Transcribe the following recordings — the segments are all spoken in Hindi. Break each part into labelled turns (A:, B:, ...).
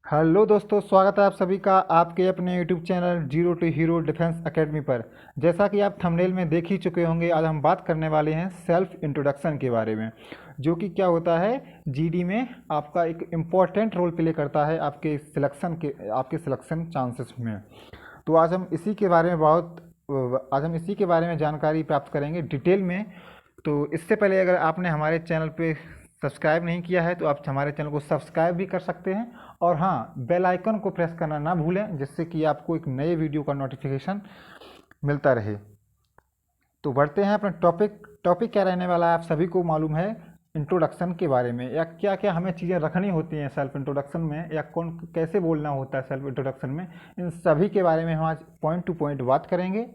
A: हेलो दोस्तों, स्वागत है आप सभी का आपके अपने YouTube channel zero to hero defence academy पर। जैसा कि आप थंबनेल में देख ही चुके होंगे, आज हम बात करने वाले हैं सेल्फ इंट्रोडक्शन के बारे में, जो कि क्या होता है जीडी में आपका एक इम्पॉर्टेंट रोल प्ले करता है आपके सिलेक्शन चांसेस में। तो आज हम इसी के बारे में जानकारी प्राप्त करेंगे डिटेल में। तो इससे पहले अगर आपने हमारे चैनल पे सब्सक्राइब नहीं किया है तो आप हमारे चैनल को सब्सक्राइब भी कर सकते हैं, और हाँ, बेल आइकन को प्रेस करना ना भूलें, जिससे कि आपको एक नए वीडियो का नोटिफिकेशन मिलता रहे। तो बढ़ते हैं अपने टॉपिक क्या रहने वाला है आप सभी को मालूम है। इंट्रोडक्शन के बारे में, या क्या क्या हमें चीज़ें रखनी होती हैं सेल्फ इंट्रोडक्शन में, या कौन कैसे बोलना होता है सेल्फ इंट्रोडक्शन में, इन सभी के बारे में हम आज पॉइंट टू पॉइंट बात करेंगे।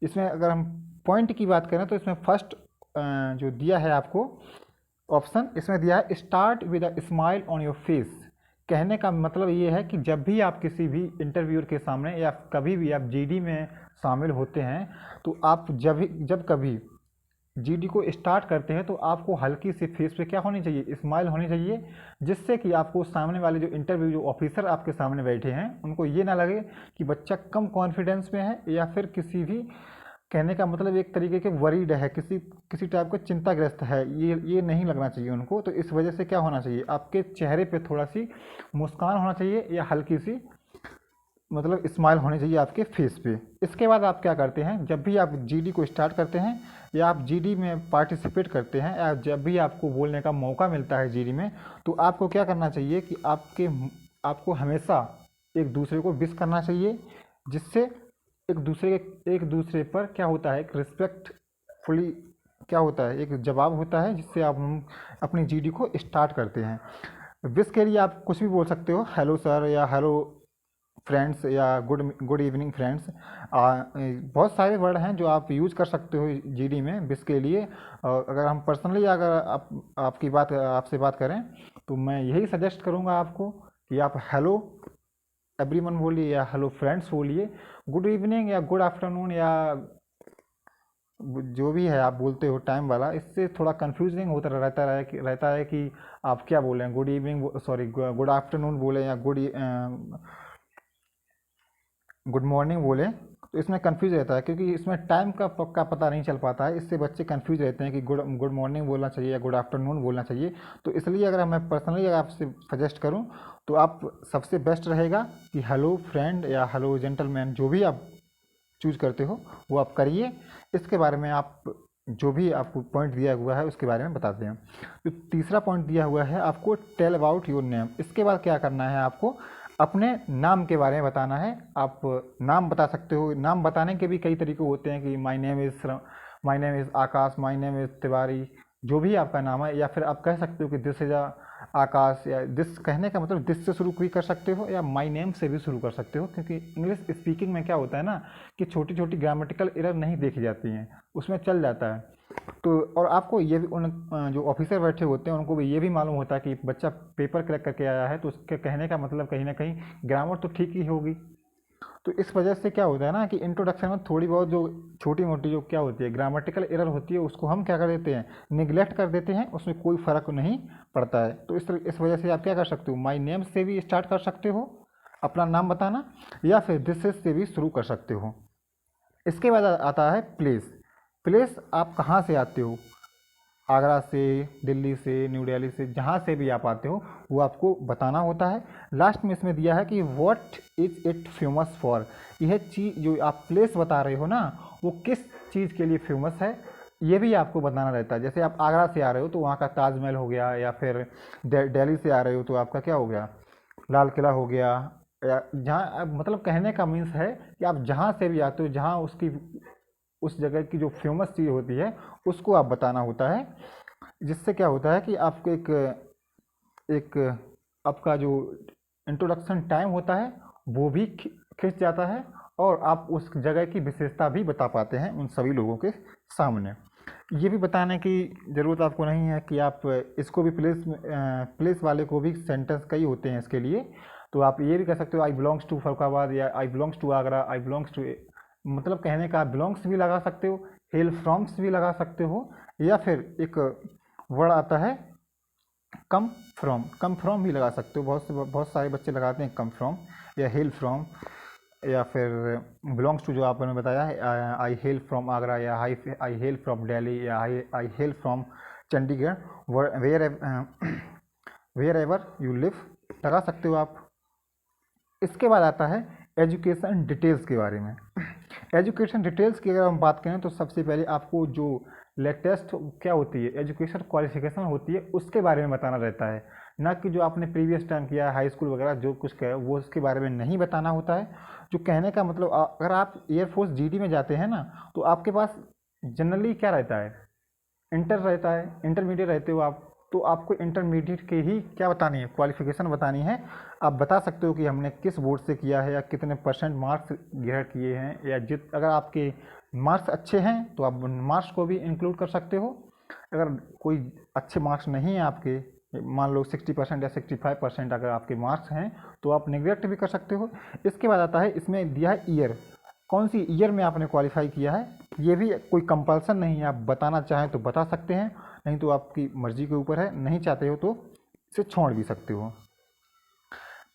A: इसमें अगर हम पॉइंट की बात करें तो इसमें फर्स्ट जो दिया है आपको ऑप्शन, इसमें दिया है start with a smile on your face. कहने का मतलब ये है कि जब भी आप किसी भी इंटरव्यूअर के सामने या कभी भी आप जीडी में शामिल होते हैं, तो आप जब कभी जीडी को स्टार्ट करते हैं तो आपको हल्की सी फेस पे क्या होनी चाहिए, स्माइल होनी चाहिए, जिससे कि आपको सामने वाले जो ऑफिसर आपके सामने बैठे हैं उनको ये ना लगे कि बच्चा कम कॉन्फिडेंस में है, या फिर किसी भी, कहने का मतलब एक तरीके के वरीड है, किसी किसी टाइप का चिंताग्रस्त है, ये नहीं लगना चाहिए उनको। तो इस वजह से क्या होना चाहिए, आपके चेहरे पे थोड़ा सी मुस्कान होना चाहिए, या हल्की सी मतलब स्माइल होनी चाहिए आपके फेस पे। इसके बाद आप क्या करते हैं, जब भी आप जीडी को स्टार्ट करते हैं या आप जीडी में पार्टिसिपेट करते हैं, या जब भी आपको बोलने का मौका मिलता है जीडी में, तो आपको क्या करना चाहिए कि आपको हमेशा एक दूसरे को विश करना चाहिए, जिससे एक दूसरे पर क्या होता है, एक रिस्पेक्टफुली क्या होता है, एक जवाब होता है, जिससे आप हम अपनी जीडी को स्टार्ट करते हैं। विश के लिए आप कुछ भी बोल सकते हो, हेलो सर, या हेलो फ्रेंड्स, या गुड गुड इवनिंग फ्रेंड्स। बहुत सारे वर्ड हैं जो आप यूज़ कर सकते हो जीडी में विश के लिए। और अगर हम पर्सनली अगर आपसे बात करें, तो मैं यही सजेस्ट करूँगा आपको कि आप हेलो एवरीवन बोलिए, या हेलो फ्रेंड्स बोलिए। गुड इवनिंग या गुड आफ्टरनून या जो भी है आप बोलते हो टाइम वाला, इससे थोड़ा कंफ्यूजिंग होता रहता है कि आप क्या बोलें, good evening, sorry good afternoon बोले, या गुड मॉर्निंग बोले, तो इसमें कंफ्यूज रहता है, क्योंकि इसमें टाइम का पक्का पता नहीं चल पाता है। इससे बच्चे कंफ्यूज रहते हैं कि गुड गुड मॉर्निंग बोलना चाहिए या गुड आफ्टरनून बोलना चाहिए। तो इसलिए अगर मैं पर्सनली अगर आपसे सजेस्ट करूं, तो आप सबसे बेस्ट रहेगा कि हेलो फ्रेंड या हेलो जेंटलमैन, जो भी आप चूज करते हो वो आप करिए। इसके बारे में आप जो भी आपको पॉइंट दिया हुआ है उसके बारे में बताते हैं। तो तीसरा पॉइंट दिया हुआ है आपको टेल अबाउट योर नेम। इसके बाद क्या करना है, आपको अपने नाम के बारे में बताना है। आप नाम बता सकते हो, नाम बताने के भी कई तरीके होते हैं कि my name is Akash, my name is Tiwari, जो भी आपका नाम है। या फिर आप कह सकते हो कि दिस इज आकाश, या दिस कहने का मतलब दिस से शुरू भी कर सकते हो, या माय नेम से भी शुरू कर सकते हो, क्योंकि इंग्लिश स्पीकिंग में क्या होता है ना कि छोटी छोटी ग्रामेटिकल एरर नहीं देखी जाती हैं, उसमें चल जाता है। तो और आपको ये भी जो ऑफिसर बैठे होते हैं उनको भी ये भी मालूम होता है कि बच्चा पेपर क्रैक करके आया है, तो उसके कहने का मतलब कहीं ना कहीं ग्रामर तो ठीक ही होगी। तो इस वजह से क्या होता है ना कि इंट्रोडक्शन में थोड़ी बहुत जो छोटी मोटी जो क्या होती है ग्रामेटिकल एरर होती है, उसको हम क्या कर देते हैं, निगलेक्ट कर देते हैं, उसमें कोई फ़र्क नहीं पड़ता है। तो इस वजह से आप क्या कर सकते हो, माई नेम से भी स्टार्ट कर सकते हो अपना नाम बताना, या फिर दिस से भी शुरू कर सकते हो। इसके बाद आता है प्लेस। प्लेस आप कहाँ से आते हो, आगरा से, दिल्ली से, न्यू दिल्ली से, जहाँ से भी आप आते हो वो आपको बताना होता है। लास्ट में इसमें दिया है कि what is it famous for. यह चीज़ जो आप प्लेस बता रहे हो ना, वो किस चीज़ के लिए फेमस है, ये भी आपको बताना रहता है। जैसे आप आगरा से आ रहे हो तो वहाँ का ताजमहल हो गया, या फिर दिल्ली से आ रहे हो तो आपका क्या हो गया, लाल किला हो गया, या जहाँ मतलब कहने का मीन्स है कि आप जहाँ से भी आते हो, जहाँ उस जगह की जो फेमस चीज़ होती है उसको आप बताना होता है। जिससे क्या होता है कि आपको एक एक आपका जो इंट्रोडक्शन टाइम होता है वो भी खिंच जाता है, और आप उस जगह की विशेषता भी बता पाते हैं उन सभी लोगों के सामने। ये भी बताने की ज़रूरत आपको नहीं है कि आप इसको भी प्लेस वाले को भी सेंटेंस कई होते हैं इसके लिए। तो आप ये भी कह सकते हो आई बिलोंग्स टू फरुखाबाद, या I belongs to Agra, I belongs to, मतलब कहने का बिलोंग्स भी लगा सकते हो, हेल फ्रॉम्स भी लगा सकते हो, या फिर एक वर्ड आता है कम फ्रॉम भी लगा सकते हो, बहुत सारे बच्चे लगाते हैं कम फ्रॉम, या हेल फ्रॉम, या फिर बिलोंग्स टू जो आपने बताया है, आई हेल फ्रॉम आगरा, या आई हेल फ्रॉम दिल्ली, या I hail from Chandigarh, wherever you live लगा सकते हो आप। इसके बाद आता है एजुकेशन डिटेल्स के बारे में। एजुकेशन डिटेल्स की अगर हम बात करें तो सबसे पहले आपको जो लेटेस्ट क्या होती है एजुकेशन क्वालिफिकेशन होती है उसके बारे में बताना रहता है, ना कि जो आपने प्रीवियस टाइम किया हाई स्कूल वगैरह जो कुछ किया वो उसके बारे में नहीं बताना होता है। जो कहने का मतलब अगर आप एयरफोर्स जीडी में जाते हैं ना तो आपके पास जनरली क्या रहता है, इंटर रहता है, इंटरमीडिएट रहते हो आप, तो आपको इंटरमीडिएट के ही क्या बतानी है, क्वालिफिकेशन बतानी है। आप बता सकते हो कि हमने किस बोर्ड से किया है या कितने परसेंट मार्क्स ग्रेड किए हैं, या अगर आपके मार्क्स अच्छे हैं तो आप मार्क्स को भी इंक्लूड कर सकते हो। अगर कोई अच्छे मार्क्स नहीं है आपके, मान लो 60% या 65% अगर आपके मार्क्स हैं तो आप निगलेक्ट भी कर सकते हो। इसके बाद आता है इसमें दिया है ईयर, कौन सी ईयर में आपने क्वालिफाई किया है, ये भी कोई कंपल्सन नहीं है, आप बताना चाहें तो बता सकते हैं, नहीं तो आपकी मर्जी के ऊपर है, नहीं चाहते हो तो इसे छोड़ भी सकते हो।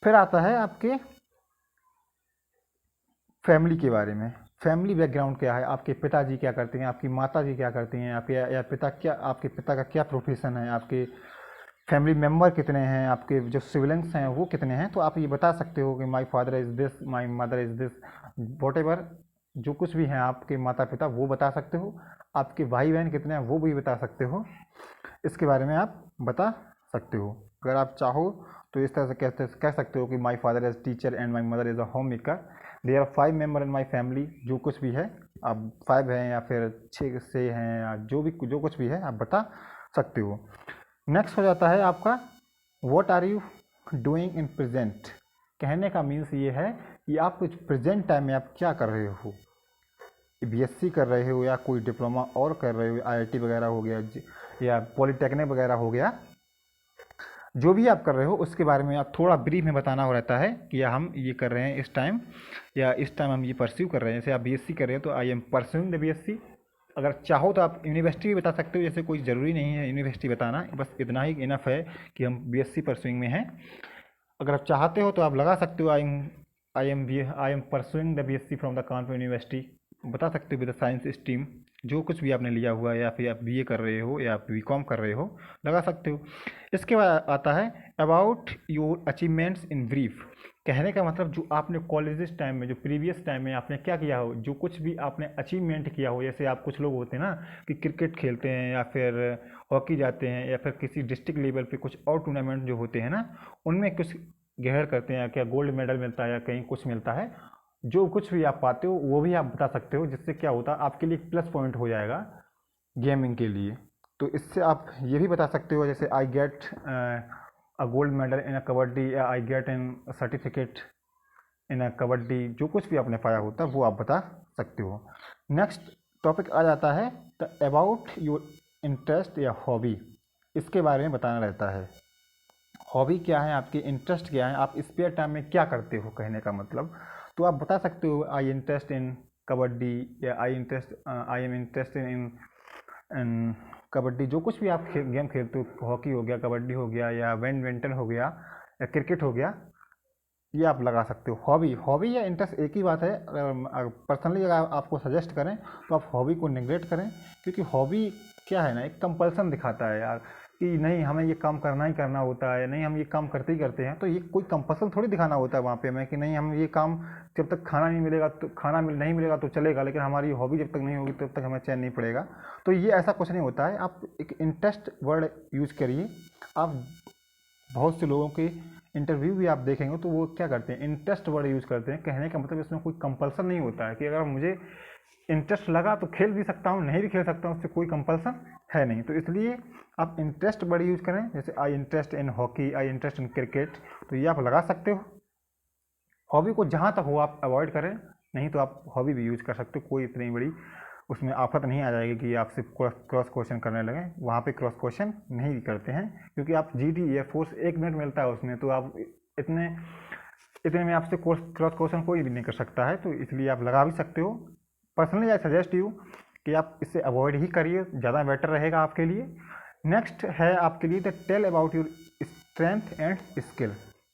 A: फिर आता है आपके फैमिली के बारे में, फैमिली बैकग्राउंड क्या है, आपके पिताजी क्या करते हैं, आपकी माता जी क्या करती हैं, आपके या पिता क्या, आपके पिता का क्या प्रोफेशन है, आपके फैमिली मेम्बर कितने हैं, आपके जो सिबलिंग्स हैं वो कितने हैं, तो आप ये बता सकते हो कि my father is this, my mother is this, what ever जो कुछ भी हैं आपके माता पिता वो बता सकते हो। आपके भाई बहन कितने हैं वो भी बता सकते हो, इसके बारे में आप बता सकते हो। अगर आप चाहो तो इस तरह से कह सकते हो कि my father is teacher and my mother is a homemaker, there are 5 member in my family, जो कुछ भी है आप 5 हैं या फिर 6 से हैं या जो कुछ भी है आप बता सकते हो। नेक्स्ट हो जाता है आपका what are you doing in present. कहने का मीन्स ये है कि आप कुछ प्रेजेंट टाइम में आप क्या कर रहे हो, बीएससी कर रहे हो या कोई डिप्लोमा और कर रहे हो, आईआईटी वगैरह हो गया या पॉलिटेक्निक वगैरह हो गया, जो भी आप कर रहे हो उसके बारे में आप थोड़ा ब्रीफ में बताना हो रहता है कि हम ये कर रहे हैं इस टाइम, या इस टाइम हम ये परस्यू कर रहे हैं। जैसे आप बीएससी कर रहे हो तो I am pursuing the BSc, अगर चाहो तो आप यूनिवर्सिटी भी बता सकते हो, जैसे कोई ज़रूरी नहीं है यूनिवर्सिटी बताना, बस इतना ही इनफ है कि हम बीएससी परस्यूइंग में हैं। अगर आप चाहते हो तो आप लगा सकते हो I am pursuing the BSc from the Kanpur university, बता सकते हो विद द साइंस स्ट्रीम, जो कुछ भी आपने लिया हुआ है, या फिर आप बीए कर रहे हो या आप बीकॉम कर रहे हो लगा सकते हो। इसके बाद आता है about your achievements in brief. कहने का मतलब जो आपने कॉलेज टाइम में, जो प्रीवियस टाइम में आपने क्या किया हो, जो कुछ भी आपने अचीवमेंट किया हो, जैसे आप कुछ लोग होते हैं ना कि क्रिकेट खेलते हैं या फिर हॉकी जाते हैं या फिर किसी डिस्ट्रिक्ट लेवल पे कुछ और टूर्नामेंट जो होते हैं ना उनमें कुछ गहर करते हैं, क्या गोल्ड मेडल मिलता है या कहीं कुछ मिलता है, जो कुछ भी आप पाते हो वो भी आप बता सकते हो, जिससे क्या होता है आपके लिए प्लस पॉइंट हो जाएगा गेमिंग के लिए। तो इससे आप ये भी बता सकते हो जैसे I get a gold medal in a kabaddi, या I get in certificate in a kabaddi, जो कुछ भी आपने पाया होता है वो आप बता सकते हो। नेक्स्ट टॉपिक आ जाता है द अबाउट योर इंटरेस्ट या हॉबी, इसके बारे में बताना रहता है। हॉबी क्या है आपकी, इंटरेस्ट क्या है, आप स्पेयर टाइम में क्या करते हो, कहने का मतलब तो आप बता सकते हो आई इंटरेस्ट इन कबड्डी, या I am interest in kabaddi, जो कुछ भी आप गेम खेलते हो, हॉकी हो गया, कबड्डी हो गया, या बैडमिंटन हो गया, या क्रिकेट हो गया, ये आप लगा सकते हो। हॉबी या इंटरेस्ट एक ही बात है। पर्सनली अगर आपको सजेस्ट करें तो आप हॉबी को निगलेक्ट करें, क्योंकि हॉबी क्या है ना एक कंपल्सन दिखाता है यार कि नहीं हमें ये काम करना ही करना होता है, नहीं हम ये काम करते ही करते हैं, तो ये कोई कंपल्सन थोड़ी दिखाना होता है वहाँ पे हमें कि नहीं हम ये काम जब तक खाना नहीं मिलेगा तो नहीं मिलेगा तो चलेगा, लेकिन हमारी हॉबी जब तक नहीं होगी तब तक हमें चैन नहीं पड़ेगा। तो ये ऐसा कुछ नहीं होता है, आप एक इंटरेस्ट वर्ड यूज करिए। आप बहुत से लोगों के इंटरव्यू भी आप देखेंगे तो वो क्या करते हैं, इंटरेस्ट वर्ड यूज़ करते हैं। कहने का मतलब इसमें कोई कंपल्सन नहीं होता है कि अगर मुझे इंटरेस्ट लगा तो खेल भी सकता हूँ, नहीं भी खेल सकता हूँ, उससे कोई कंपल्सन है नहीं। तो इसलिए आप इंटरेस्ट वर्ड यूज़ करें, जैसे I interest in hockey, I interest in cricket, तो ये आप लगा सकते हो। हॉबी को जहाँ तक हो आप अवॉइड करें, नहीं तो आप हॉबी भी यूज़ कर सकते हो, कोई इतनी बड़ी उसमें आफत नहीं आ जाएगी कि आपसे क्रॉस क्वेश्चन करने लगे। वहाँ पे क्रॉस क्वेश्चन नहीं करते हैं, क्योंकि आप जीडी एयरफोर्स 1 मिनट मिलता है उसमें, तो आप इतने में आपसे क्रॉस क्वेश्चन कोई भी नहीं कर सकता है, तो इसलिए आप लगा भी सकते हो। पर्सनली आई सजेस्ट यू कि आप इसे अवॉइड ही करिए, ज़्यादा बेटर रहेगा आपके लिए। नेक्स्ट है आपके लिए the tell about your strength and skill.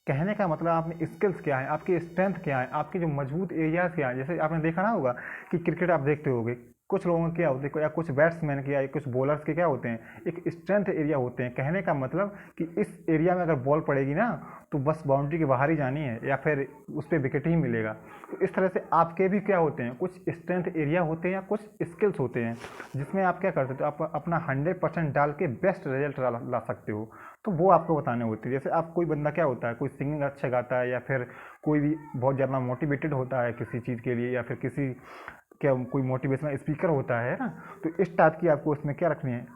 A: कहने का मतलब आप में स्किल्स क्या है, आपकी स्ट्रेंथ क्या है, आपके जो मजबूत एरियाज क्या है। जैसे आपने देखा ना होगा कि क्रिकेट आप देखते होगे, कुछ लोगों के क्या होते हैं, या कुछ बैट्समैन के या कुछ बॉलर्स के क्या होते हैं, एक स्ट्रेंथ एरिया होते हैं। कहने का मतलब कि इस एरिया में अगर बॉल पड़ेगी ना तो बस बाउंड्री के बाहर ही जानी है या फिर उस पर विकेट ही मिलेगा। तो इस तरह से आपके भी क्या होते हैं, कुछ स्ट्रेंथ एरिया होते हैं या कुछ स्किल्स होते हैं जिसमें आप क्या कर सकते हो, आप अपना 100% डाल के बेस्ट रिजल्ट ला सकते हो। तो वो आपको बताने होती है। जैसे आप कोई बंदा क्या होता है, कोई सिंगिंग अच्छा गाता है या फिर कोई भी बहुत ज़्यादा मोटिवेटेड होता है किसी चीज़ के लिए, या फिर किसी क्या कोई मोटिवेशनल स्पीकर होता है ना, तो इस टाइप की आपको उसमें क्या रखनी है,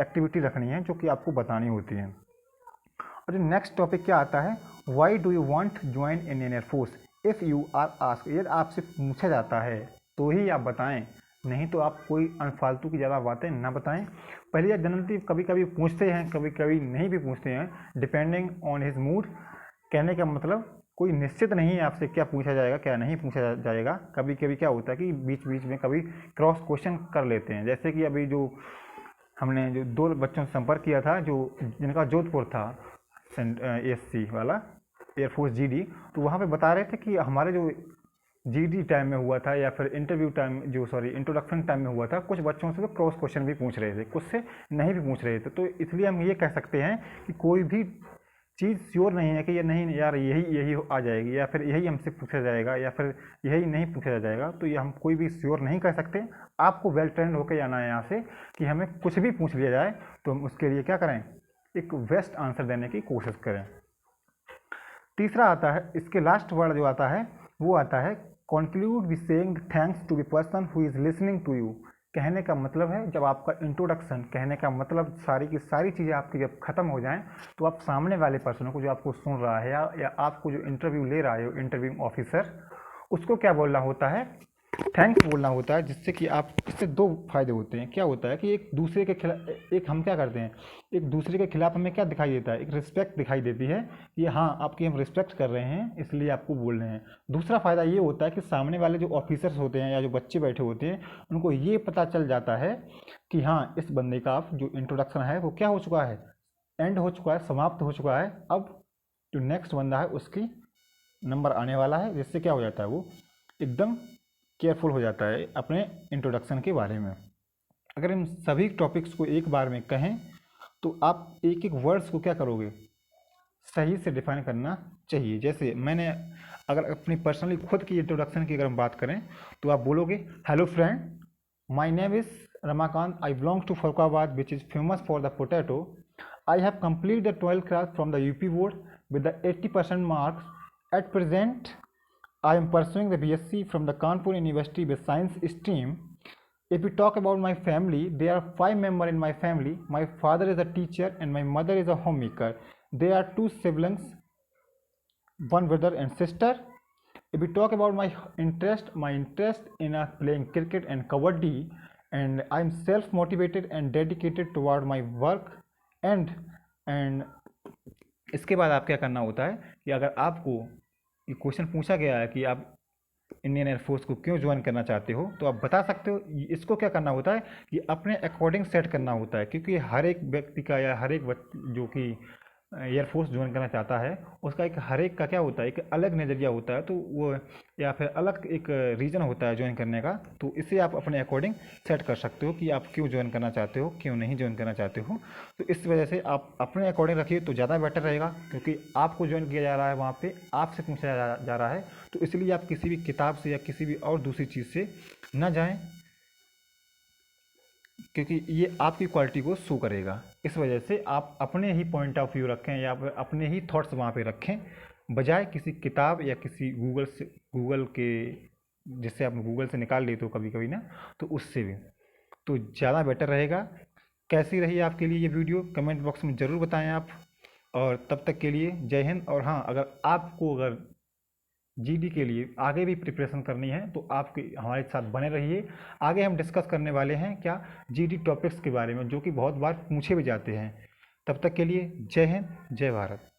A: एक्टिविटी रखनी है जो कि आपको बतानी होती है। और जो नेक्स्ट टॉपिक क्या आता है, why do you want join Indian Air Force if you are ask. यदि आपसे पूछा जाता है तो ही आप बताएं, नहीं तो आप कोई अनफालतू की ज़्यादा बातें ना बताएं। पहले जनरली कभी कभी पूछते हैं, कभी कभी नहीं भी पूछते हैं, डिपेंडिंग ऑन हिज मूड। कहने का मतलब कोई निश्चित नहीं है आपसे क्या पूछा जाएगा क्या नहीं पूछा जाएगा। कभी कभी क्या होता है कि बीच बीच में कभी क्रॉस क्वेश्चन कर लेते हैं। जैसे कि अभी जो हमने जो 2 बच्चों से संपर्क किया था जो जिनका जोधपुर था एएससी वाला एयरफोर्स जीडी, तो वहाँ पे बता रहे थे कि हमारे जो जीडी टाइम में हुआ था या फिर इंटरव्यू टाइम जो इंट्रोडक्शन टाइम में हुआ था, कुछ बच्चों से तो क्रॉस क्वेश्चन भी पूछ रहे थे, कुछ से नहीं भी पूछ रहे थे। तो इसलिए हम ये कह सकते हैं कि कोई भी चीज़ श्योर नहीं है कि ये नहीं यार यही आ जाएगी या फिर यही हमसे पूछा जाएगा या फिर यही नहीं पूछा जाएगा। तो ये हम कोई भी श्योर नहीं कर सकते। आपको वेल ट्रेंड होकर जाना है यहाँ से कि हमें कुछ भी पूछ लिया जाए तो हम उसके लिए क्या करें, एक बेस्ट आंसर देने की कोशिश करें। तीसरा आता है, इसके लास्ट वर्ड जो आता है वो आता है conclude with saying thanks to the person who is listening to you. कहने का मतलब है जब आपका इंट्रोडक्शन, कहने का मतलब सारी की सारी चीज़ें आपकी जब ख़त्म हो जाएं तो आप सामने वाले पर्सन को जो आपको सुन रहा है या आपको जो इंटरव्यू ले रहा है इंटरव्यू ऑफिसर, उसको क्या बोलना होता है, थैंक्स बोलना होता है। जिससे कि आप इससे 2 फायदे होते हैं। क्या होता है कि एक दूसरे के खिलाफ, एक हम क्या करते हैं, एक दूसरे के खिलाफ हमें क्या दिखाई देता है, एक रिस्पेक्ट दिखाई देती है कि हाँ आपकी हम रिस्पेक्ट कर रहे हैं इसलिए आपको बोल रहे हैं। दूसरा फ़ायदा ये होता है कि सामने वाले जो ऑफिसर्स होते हैं या जो बच्चे बैठे होते हैं उनको ये पता चल जाता है कि हाँ इस बंदे का जो इंट्रोडक्शन है वो क्या हो चुका है, एंड हो चुका है, समाप्त हो चुका है। अब जो नेक्स्ट बंदा है उसकी नंबर आने वाला है, जिससे क्या हो जाता है वो एकदम केयरफुल हो जाता है अपने इंट्रोडक्शन के बारे में। अगर इन सभी टॉपिक्स को एक बार में कहें तो आप एक एक वर्ड्स को क्या करोगे, सही से डिफाइन करना चाहिए। जैसे मैंने अगर अपनी पर्सनली खुद की इंट्रोडक्शन की अगर हम बात करें तो आप बोलोगे, hello friend, my name is Ramakant, I belong to Farrukhabad which is famous for the potato. I have complete the 12th class from the UP board with the 80% marks. At present, I am pursuing the BSc from the Kanpur University with science stream. If we talk about my family, there are 5 members in my family. My father is a teacher and my mother is a homemaker. There are 2 siblings, one brother and sister. If we talk about my interest in playing cricket and kabaddi, and I am self-motivated and dedicated toward my work. And इसके बाद आप क्या करना होता है कि अगर आपको ये क्वेश्चन पूछा गया है कि आप इंडियन एयरफोर्स को क्यों ज्वाइन करना चाहते हो तो आप बता सकते हो। इसको क्या करना होता है कि अपने अकॉर्डिंग सेट करना होता है, क्योंकि हर एक व्यक्ति का या हर एक जो कि एयरफोर्स ज्वाइन करना चाहता है उसका एक हर एक का क्या होता है, एक अलग नज़रिया होता है, तो वो या फिर अलग एक रीज़न होता है ज्वाइन करने का। तो इसे आप अपने अकॉर्डिंग सेट कर सकते हो कि आप क्यों ज्वाइन करना चाहते हो, क्यों नहीं ज्वाइन करना चाहते हो। तो इस वजह से आप अपने अकॉर्डिंग रखिए तो ज़्यादा बेटर रहेगा, क्योंकि आपको ज्वाइन किया जा रहा है, वहाँ पे आपसे पूछा जा रहा है। तो इसलिए आप किसी भी किताब से या किसी भी और दूसरी चीज़ से ना जाएं, क्योंकि ये आपकी क्वालिटी को शो करेगा। इस वजह से आप अपने ही पॉइंट ऑफ व्यू रखें या फिर अपने ही थॉट्स वहाँ पे रखें, बजाय किसी किताब या किसी गूगल के, जिससे आप गूगल से निकाल लेते हो कभी कभी ना, तो उससे भी तो ज़्यादा बेटर रहेगा। कैसी रही आपके लिए ये वीडियो कमेंट बॉक्स में ज़रूर बताएं आप। और तब तक के लिए जय हिंद। और हाँ, अगर जीडी के लिए आगे भी प्रिपरेशन करनी है तो आप हमारे साथ बने रहिए। आगे हम डिस्कस करने वाले हैं क्या, जीडी टॉपिक्स के बारे में, जो कि बहुत बार पूछे भी जाते हैं। तब तक के लिए जय हिंद, जय भारत।